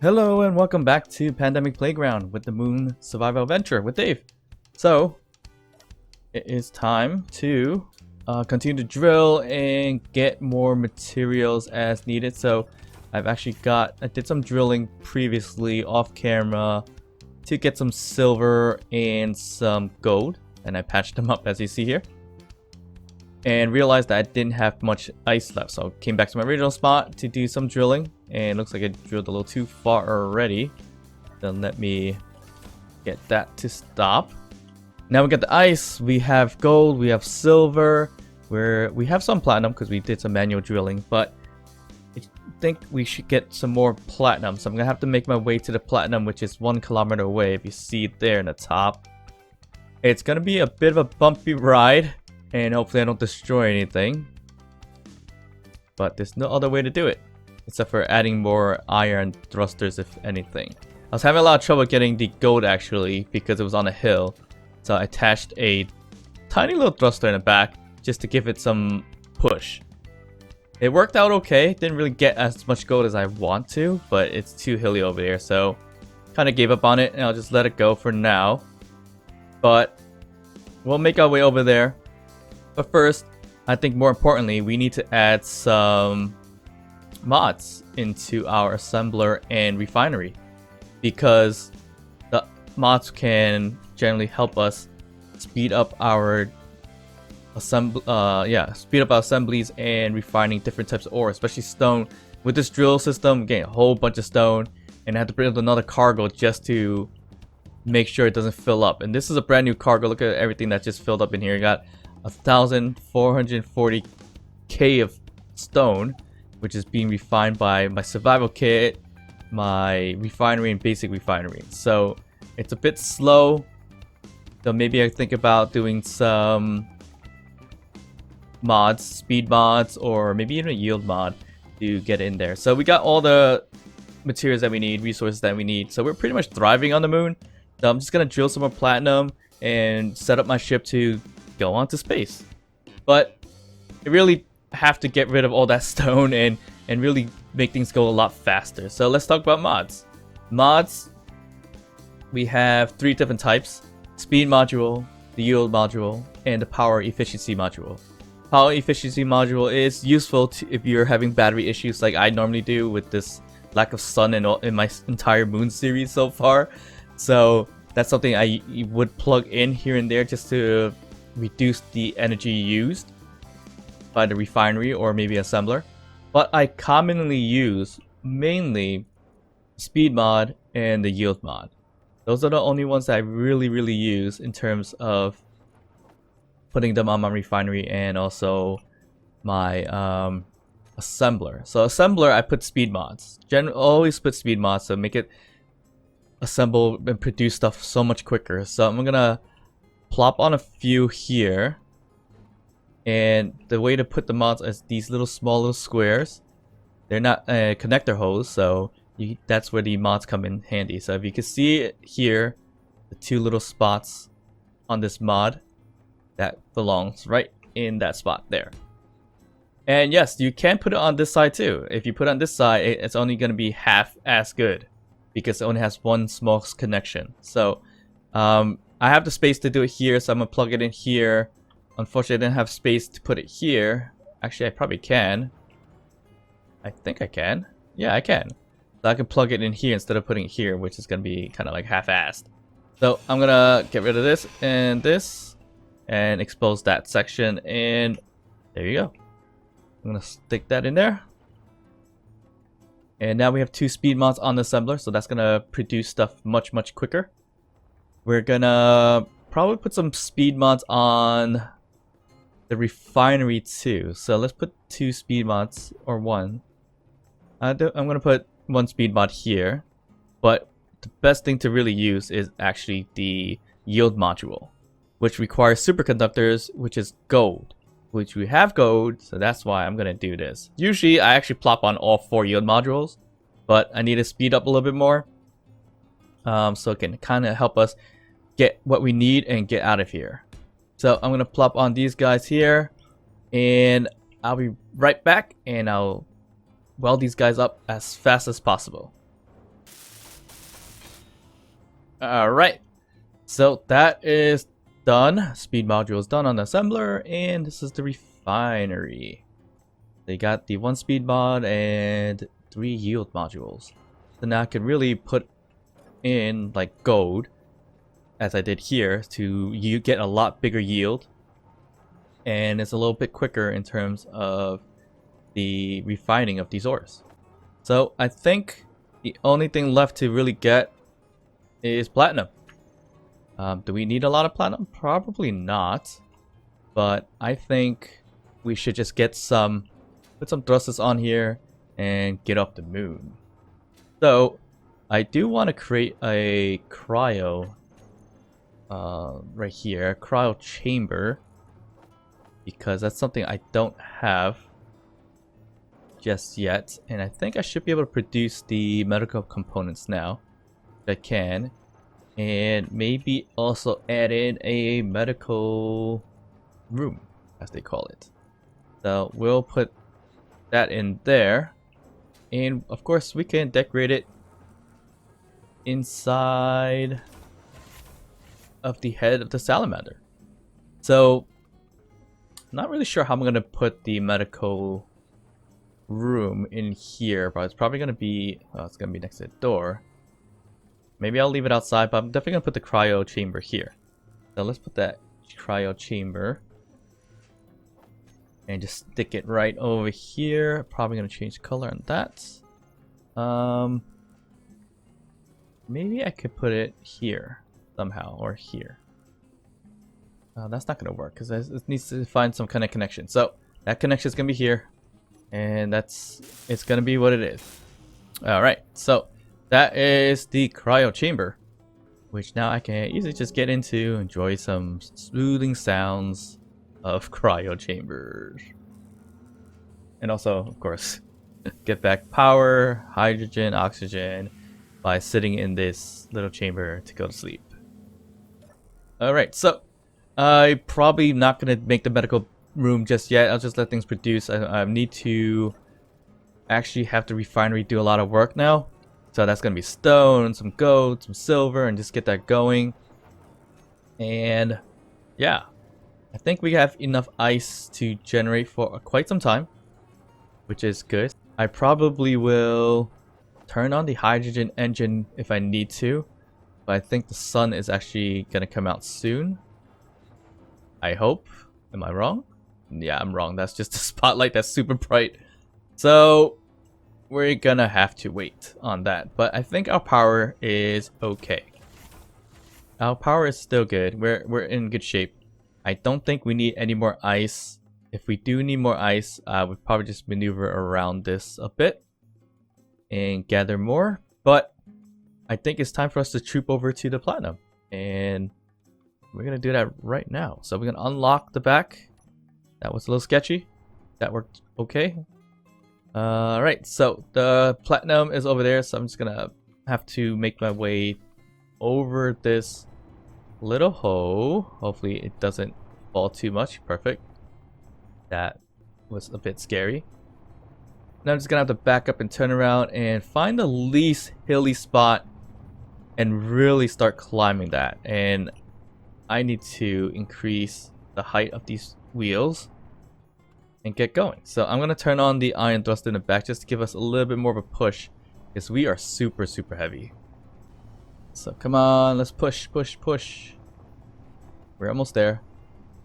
Hello and welcome back to Pandemic Playground with the Moon Survival Adventure with Dave. So, it is time to continue to drill and get more materials as needed. So, I did some drilling previously off camera to get some silver and some gold. And I patched them up as you see here. And realized that I didn't have much ice left, so I came back to my original spot to do some drilling, and it looks like I drilled a little too far already. Then let me get that to stop. Now we got the ice, we have gold, we have silver, we have some platinum because we did some manual drilling, but I think we should get some more platinum, so I'm gonna have to make my way to the platinum, which is 1 kilometer away. If you see it there in the top, it's gonna be a bit of a bumpy ride. And hopefully I don't destroy anything. But there's no other way to do it. Except for adding more iron thrusters, if anything. I was having a lot of trouble getting the gold actually, because it was on a hill. So I attached a tiny little thruster in the back, just to give it some push. It worked out okay. Didn't really get as much gold as I want to, but it's too hilly over there. So kind of gave up on it, and I'll just let it go for now. But we'll make our way over there. But first, I think more importantly, we need to add some mods into our assembler and refinery, because the mods can generally help us speed up our assemblies and refining different types of ore, especially stone. With this drill system, getting a whole bunch of stone, and I had to build another cargo just to make sure it doesn't fill up. And this is a brand new cargo. Look at everything that just filled up in here. You got 1,440k of stone, which is being refined by my survival kit, my refinery, and basic refinery. So it's a bit slow. So maybe I think about doing some mods, speed mods, or maybe even a yield mod to get in there. So we got all the materials that we need, resources that we need. So we're pretty much thriving on the moon. So I'm just gonna drill some more platinum and set up my ship to go on to space. But I really have to get rid of all that stone and really make things go a lot faster. So let's talk about mods. Mods, we have 3 different types: speed module, the yield module, and the power efficiency module. Power efficiency module is useful if you're having battery issues like I normally do with this lack of sun in my entire moon series so far. So that's something I would plug in here and there just to reduce the energy used by the refinery or maybe assembler. But I commonly use mainly speed mod and the yield mod. Those are the only ones that I really use in terms of putting them on my refinery and also my assembler. So assembler, I put speed mods. Always put speed mods to make it assemble and produce stuff so much quicker. So I'm gonna plop on a few here, and the way to put the mods is these small little squares. They're not connector holes, so that's where the mods come in handy. So if you can see it here, the 2 little spots on this mod, that belongs right in that spot there. And yes, you can put it on this side too. If you put it on this side, it's only going to be half as good because it only has 1 small connection. So I have the space to do it here, so I'm gonna plug it in here. Unfortunately, I didn't have space to put it here. Actually, I probably can. I think I can. Yeah, I can. So I can plug it in here instead of putting it here, which is gonna be kind of like half-assed. So I'm gonna get rid of this, and expose that section, and there you go. I'm gonna stick that in there. And now we have 2 speed mods on the assembler, so that's gonna produce stuff much quicker. We're gonna probably put some speed mods on the refinery too. So let's put 2 speed mods, or 1. I'm gonna put 1 speed mod here, but the best thing to really use is actually the yield module, which requires superconductors, which is gold, which we have gold, so that's why I'm gonna do this. Usually I actually plop on all 4 yield modules, but I need to speed up a little bit more, so it can kind of help us get what we need and get out of here. So I'm gonna plop on these guys here, and I'll be right back, and I'll weld these guys up as fast as possible. Alright, so that is done. Speed module is done on the assembler, and this is the refinery. They got the 1 speed mod and 3 yield modules. So now I can really put in like gold, as I did here, to you get a lot bigger yield. And it's a little bit quicker in terms of the refining of these ores. So I think the only thing left to really get is platinum. Do we need a lot of platinum? Probably not. But I think we should just get some, put some thrusters on here and get off the moon. So I do want to create a cryo right here, cryo chamber, because that's something I don't have just yet, and I think I should be able to produce the medical components now. I can, and maybe also add in a medical room, as they call it. So we'll put that in there, and of course we can decorate it inside of the head of the salamander. So not really sure how I'm gonna put the medical room in here, but it's probably gonna be it's gonna be next to the door. Maybe I'll leave it outside, but I'm definitely gonna put the cryo chamber here. So let's put that cryo chamber and just stick it right over here. Probably gonna change the color on that. Maybe I could put it here somehow, or here. That's not gonna work because it needs to find some kind of connection. So that connection is gonna be here, and it's gonna be what it is. All right, so that is the cryo chamber, which now I can easily just get into, enjoy some soothing sounds of cryo chambers, and also, of course, get back power, hydrogen, oxygen by sitting in this little chamber to go to sleep. All right, so I'm probably not gonna make the medical room just yet. I'll just let things produce. I need to actually have the refinery do a lot of work now. So that's gonna be stone, some gold, some silver, and just get that going. And yeah, I think we have enough ice to generate for quite some time, which is good. I probably will turn on the hydrogen engine if I need to, but I think the sun is actually gonna come out soon. I hope. Am I wrong? Yeah, I'm wrong. That's just a spotlight that's super bright. So we're gonna have to wait on that. But I think our power is okay. Our power is still good. We're in good shape. I don't think we need any more ice. If we do need more ice, we'll probably just maneuver around this a bit and gather more. But I think it's time for us to troop over to the platinum, and we're gonna do that right now. So we're gonna unlock the back. That was a little sketchy. That worked okay. Alright, so the platinum is over there, so I'm just gonna have to make my way over this little hole. Hopefully it doesn't fall too much. Perfect. That was a bit scary. Now I'm just gonna have to back up and turn around and find the least hilly spot and really start climbing that. And I need to increase the height of these wheels and get going. So I'm gonna turn on the iron thrust in the back just to give us a little bit more of a push, because we are super heavy. So come on, let's push. We're almost there.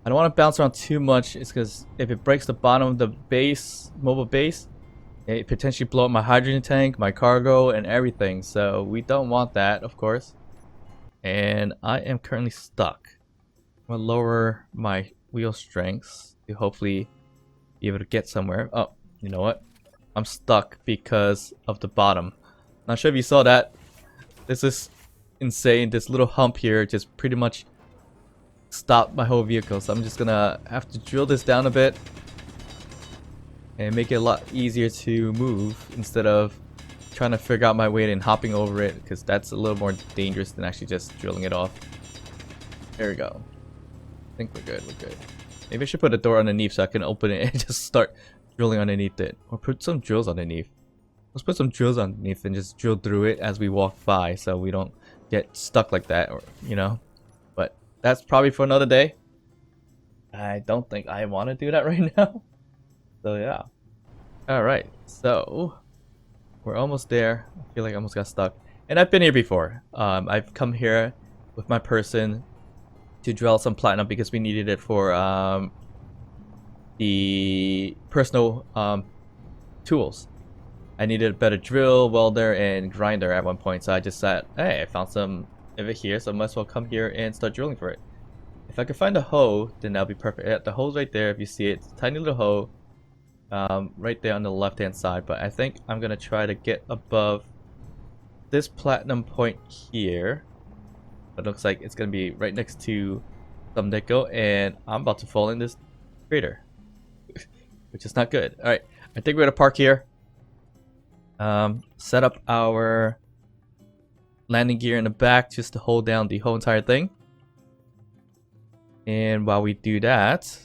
I don't want to bounce around too much. It's because if it breaks the bottom of the base, mobile base, it potentially blow up my hydrogen tank, my cargo, and everything. So we don't want that, of course. And I am currently stuck. I'm gonna lower my wheel strengths to hopefully be able to get somewhere. Oh, you know what? I'm stuck because of the bottom. Not sure if you saw that. This is insane. This little hump here just pretty much stopped my whole vehicle. So I'm just gonna have to drill this down a bit and make it a lot easier to move instead of trying to figure out my way and hopping over it, because that's a little more dangerous than actually just drilling it off. There we go. I think we're good. Maybe I should put a door underneath so I can open it and just start drilling underneath it. Or put some drills underneath. Let's put some drills underneath and just drill through it as we walk by so we don't get stuck like that, or but that's probably for another day. I don't think I want to do that right now. So yeah. All right, so we're almost there. I feel like I almost got stuck, and I've been here before. I've come here with my person to drill some platinum because we needed it for the personal tools. I needed a better drill, welder, and grinder at one point, so I just said, hey, I found some of it here, so I might as well come here and start drilling for it. If I could find a hoe, then that'll be perfect. Yeah, the hole's right there, if you see it. It's a tiny little hoe right there on the left hand side, but I think I'm gonna try to get above this platinum point here. It looks like it's gonna be right next to some nickel, and I'm about to fall in this crater, which is not good. Alright, I think we're gonna park here. Set up our landing gear in the back just to hold down the whole entire thing. And while we do that,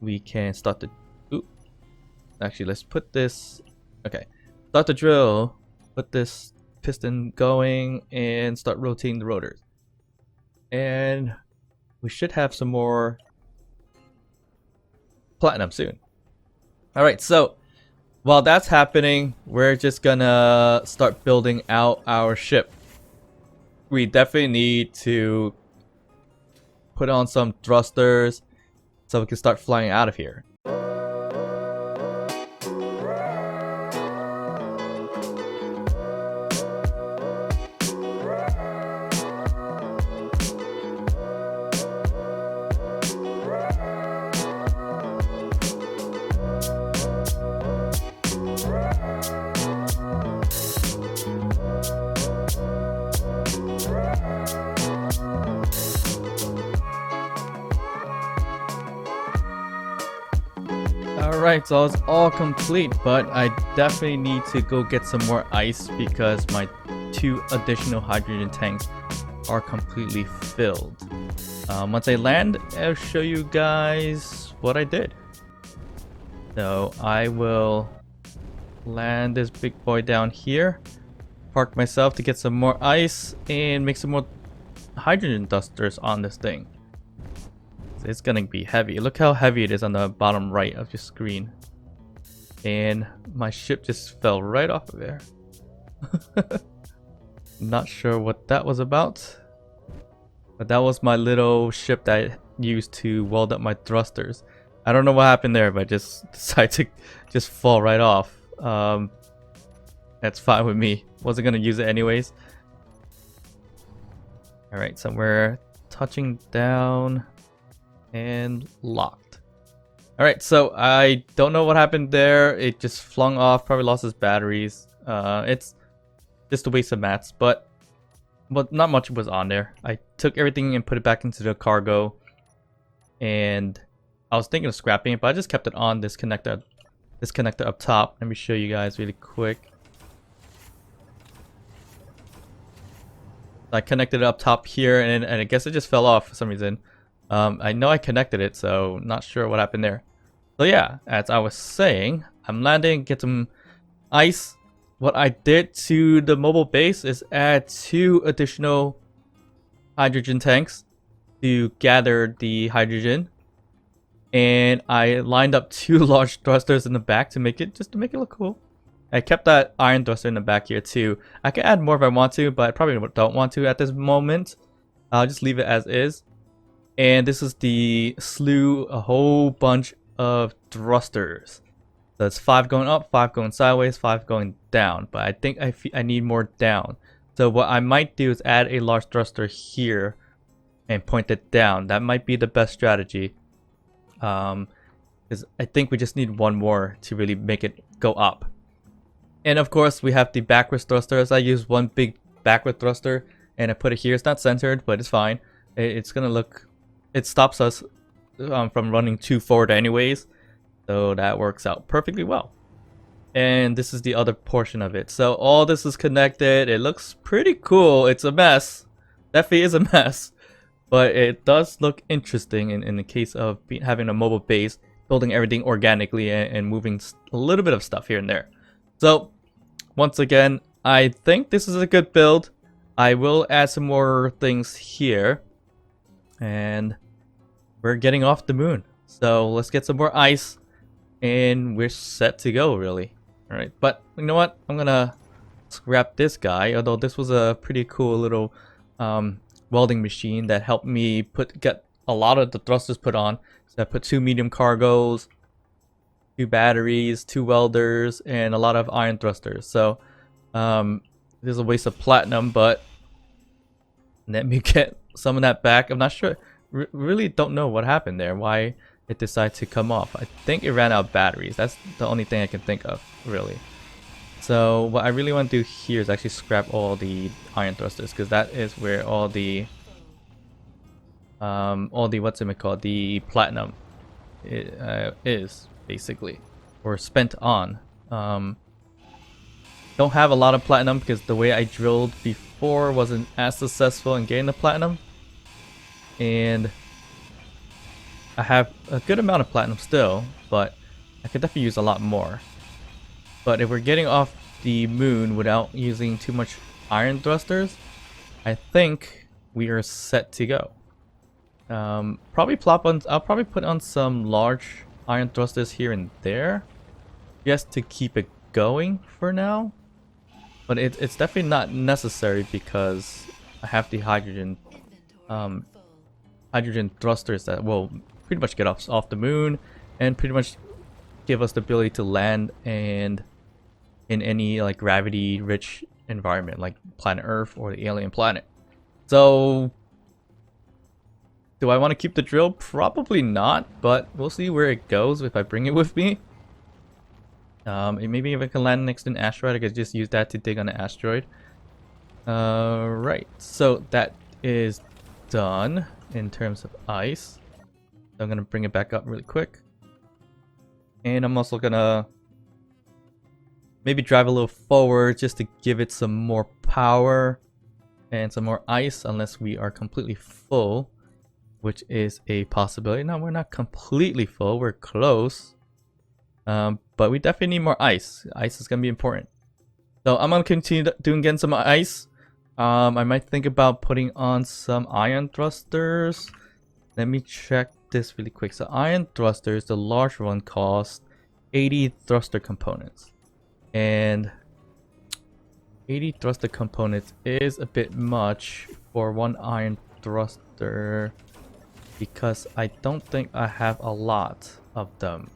we can start the... Ooh. Actually, let's put this... Okay. Start the drill. Put this piston going and start rotating the rotors. And we should have some more platinum soon. Alright, so while that's happening, we're just gonna start building out our ship. We definitely need to put on some thrusters so we can start flying out of here. Alright, so it's all complete, but I definitely need to go get some more ice because my 2 additional hydrogen tanks are completely filled. Once I land, I'll show you guys what I did. So I will land this big boy down here, park myself to get some more ice, and make some more hydrogen dusters on this thing. It's gonna be heavy. Look how heavy it is on the bottom right of your screen. And my ship just fell right off of there. Not sure what that was about. But that was my little ship that I used to weld up my thrusters. I don't know what happened there, but I just decided to just fall right off. That's fine with me. Wasn't gonna use it anyways. Alright, so we're touching down and locked. Alright, so I don't know what happened there. It just flung off, probably lost its batteries. It's just a waste of mats, but not much was on there. I took everything and put it back into the cargo, and I was thinking of scrapping it, but I just kept it on this connector up top. Let me show you guys really quick. I connected it up top here, and I guess it just fell off for some reason. I know I connected it, so not sure what happened there. So yeah, as I was saying, I'm landing, get some ice. What I did to the mobile base is add 2 additional hydrogen tanks to gather the hydrogen. And I lined up 2 large thrusters in the back to make it look cool. I kept that iron thruster in the back here too. I can add more if I want to, but I probably don't want to at this moment. I'll just leave it as is. And this is the slew, a whole bunch of thrusters. So it's 5 going up, 5 going sideways, 5 going down. But I think I need more down. So what I might do is add a large thruster here and point it down. That might be the best strategy. Because I think we just need one more to really make it go up. And of course we have the backwards thrusters. I use one big backward thruster and I put it here. It's not centered, but it's fine. It's gonna look... It stops us from running too forward anyways. So that works out perfectly well. And this is the other portion of it. So all this is connected. It looks pretty cool. It's a mess. Definitely is a mess. But it does look interesting in the case of having a mobile base, building everything organically and moving a little bit of stuff here and there. So once again, I think this is a good build. I will add some more things here. And we're getting off the moon. So let's get some more ice. And we're set to go, really. Alright, but you know what? I'm gonna scrap this guy. Although this was a pretty cool little welding machine that helped me get a lot of the thrusters put on. So I put 2 medium cargos, 2 batteries, 2 welders, and a lot of iron thrusters. So this is a waste of platinum, but let me get some of that back. I'm not sure. Really don't know what happened there. Why it decided to come off. I think it ran out of batteries. That's the only thing I can think of, really. So what I really want to do here is actually scrap all the iron thrusters, because that is where all the what's it called, the platinum is basically, or spent on. Don't have a lot of platinum because the way I drilled before wasn't as successful in getting the platinum, and I have a good amount of platinum still, but I could definitely use a lot more. But if we're getting off the moon without using too much iron thrusters, I think we are set to go. I'll probably put on some large iron thrusters here and there, just to keep it going for now. But it's definitely not necessary because I have the hydrogen thrusters that will pretty much get us off the moon and pretty much give us the ability to land and in any like gravity rich environment like planet Earth or the alien planet. So do I want to keep the drill? Probably not, but we'll see where it goes if I bring it with me. Maybe if I can land next to an asteroid, I could just use that to dig on an asteroid. Right, so that is done in terms of ice. So I'm gonna bring it back up really quick. And I'm also gonna maybe drive a little forward just to give it some more power and some more ice, unless we are completely full, which is a possibility. No, we're not completely full, we're close. But we definitely need more ice. Ice is gonna be important. So I'm gonna continue getting some ice. I might think about putting on some iron thrusters. Let me check this really quick. So iron thrusters, the large one, cost 80 thruster components. And 80 thruster components is a bit much for one iron thruster, because I don't think I have a lot of them.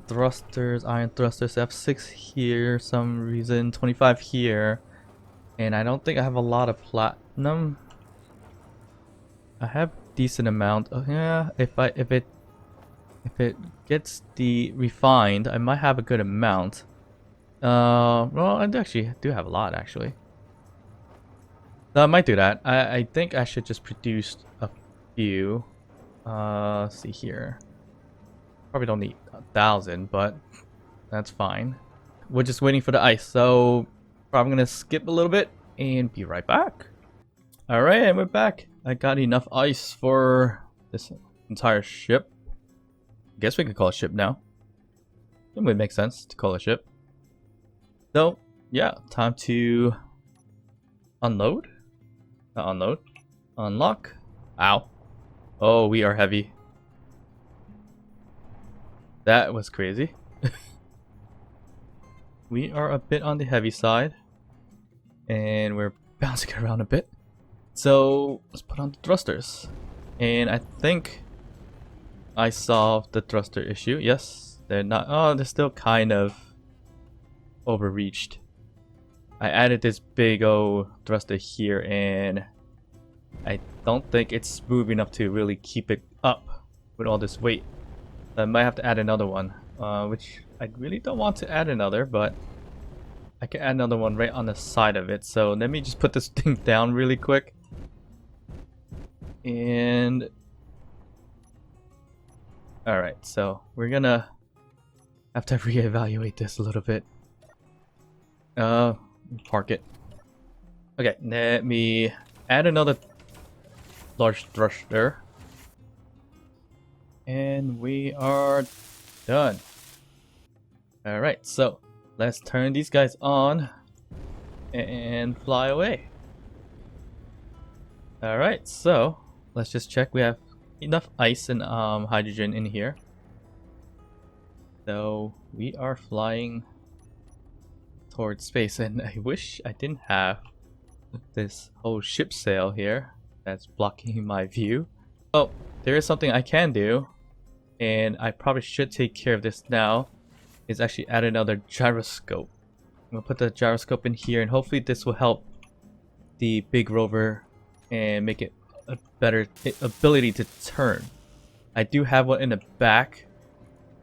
Thrusters, iron thrusters, I have 6 here, some reason, 25 here, and I don't think I have a lot of platinum. I have decent amount. Oh, yeah, if it gets refined, I might have a good amount. Well, I actually do have a lot actually. So I might do that. I think I should just produce a few. Let's see here. Probably don't need 1,000, but that's fine. We're just waiting for the ice, so probably gonna skip a little bit and be right back. Alright, and we're back. I got enough ice for this entire ship. Guess we could call it a ship now. It would make sense to call it a ship. So, yeah, time to unload. Not unload. Unlock. Ow. Oh, we are heavy. That was crazy. We are a bit on the heavy side. And we're bouncing around a bit. So, let's put on the thrusters. And I think I solved the thruster issue. Yes, they're not. Oh, they're still kind of overreached. I added this big old thruster here, and I don't think it's smooth enough to really keep it up with all this weight. I might have to add another one, which I really don't want to add another, but I can add another one right on the side of it. So let me just put this thing down really quick. And alright, so we're gonna have to reevaluate this a little bit. Park it. Okay, let me add another large thruster. And we are done. Alright, so let's turn these guys on. and fly away. Alright, so let's just check. We have enough ice and hydrogen in here. So we are flying towards space, and I wish I didn't have this whole ship sail here that's blocking my view. Oh, there is something I can do, and I probably should take care of this now, is actually add another gyroscope. I'm gonna put the gyroscope in here, and hopefully this will help the big rover and make it a better ability to turn. I do have one in the back.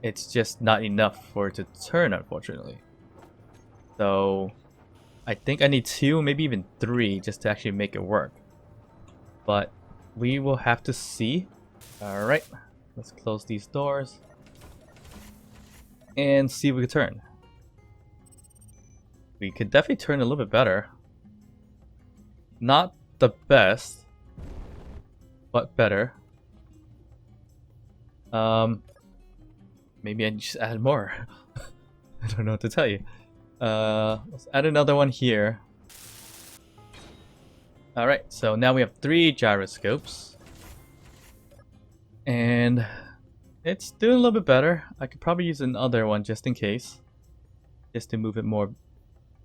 It's just not enough for it to turn, unfortunately. So I think I need 2, maybe even 3 just to actually make it work. But we will have to see. Alright, let's close these doors and see if we can turn. We could definitely turn a little bit better. Not the best, but better. Maybe I just add more. I don't know what to tell you. Let's add another one here. Alright, so now we have 3 gyroscopes. And it's doing a little bit better. I could probably use another one just in case. Just to move it more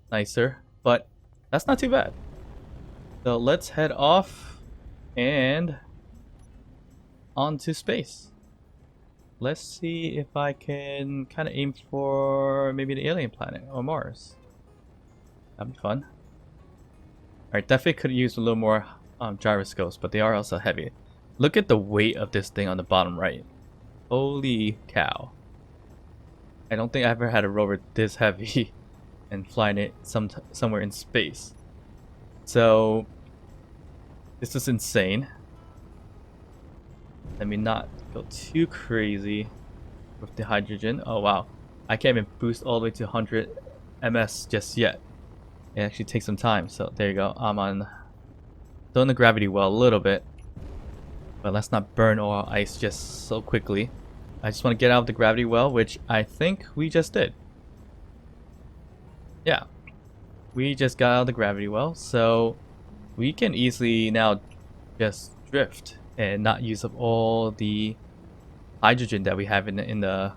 nicer. But that's not too bad. So let's head off and on to space. Let's see if I can kind of aim for maybe the alien planet or Mars. That'd be fun. Alright, definitely could use a little more gyroscopes, but they are also heavy. Look at the weight of this thing on the bottom right. Holy cow. I don't think I ever had a rover this heavy and flying it somewhere in space. So this is insane. Let me not go too crazy with the hydrogen. Oh wow, I can't even boost all the way to 100 ms just yet. It actually takes some time. So there you go. I'm on doing the gravity well a little bit, but let's not burn all our ice just so quickly. I just want to get out of the gravity well, which I think we just did. Yeah, we just got out of the gravity well, so we can easily now just drift and not use up all the hydrogen that we have in the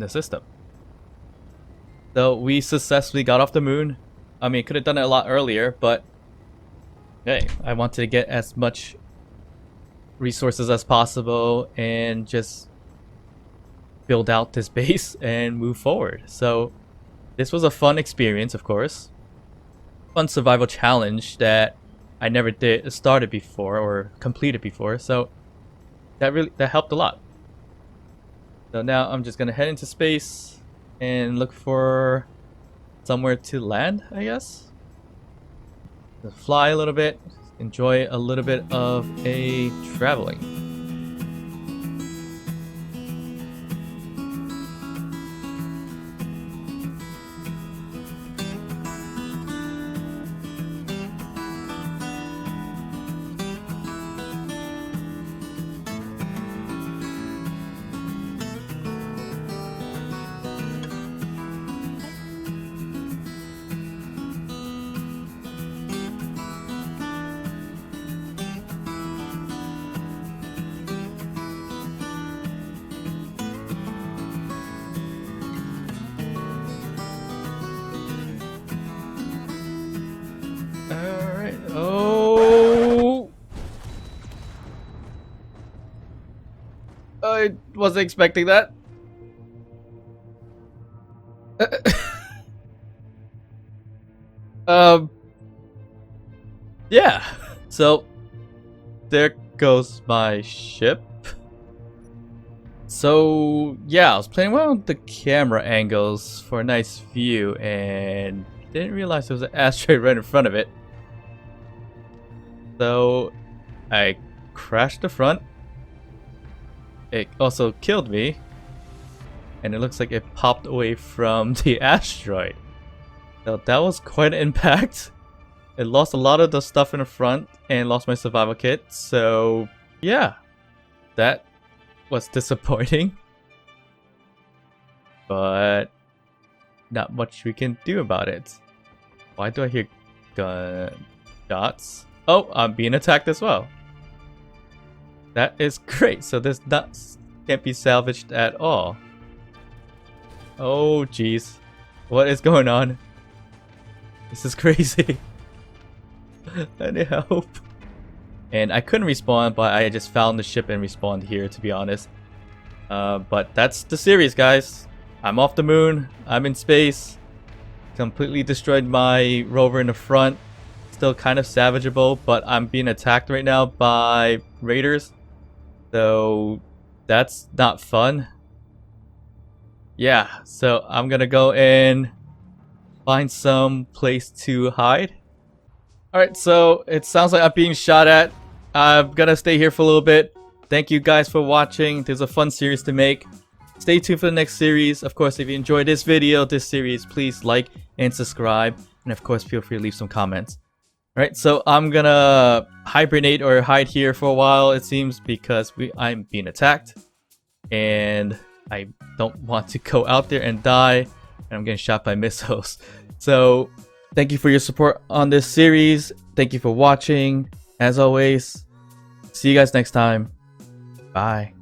system. So we successfully got off the moon. I mean, could have done it a lot earlier, but hey, I wanted to get as much resources as possible and just build out this base and move forward. So this was a fun experience, of course. Fun survival challenge that I never started before or completed before, so that helped a lot. So now I'm just gonna head into space and look for somewhere to land, I guess. Just fly a little bit, enjoy a little bit of a traveling. Alright, oh! I wasn't expecting that. Yeah. So, there goes my ship. So, yeah, I was playing around with the camera angles for a nice view and didn't realize there was an asteroid right in front of it. So, I crashed the front. It also killed me. And it looks like it popped away from the asteroid. So that was quite an impact. It lost a lot of the stuff in the front and lost my survival kit. So, yeah. That was disappointing. But not much we can do about it. Why do I hear gun shots? Oh, I'm being attacked as well. That is great. So this nuts can't be salvaged at all. Oh, jeez. What is going on? This is crazy. I need help. And I couldn't respawn, but I just found the ship and respawned here, to be honest. But that's the series, guys. I'm off the moon. I'm in space. Completely destroyed my rover in the front. Still kind of salvageable, but I'm being attacked right now by raiders. So that's not fun. Yeah, so I'm gonna go and find some place to hide. Alright, so it sounds like I'm being shot at. I'm gonna stay here for a little bit. Thank you guys for watching. There's a fun series to make. Stay tuned for the next series. Of course, if you enjoyed this video, this series, please like and subscribe. And of course, feel free to leave some comments. Alright, so I'm gonna hibernate or hide here for a while, it seems, because I'm being attacked. And I don't want to go out there and die. And I'm getting shot by missiles. So, thank you for your support on this series. Thank you for watching. As always, see you guys next time. Bye.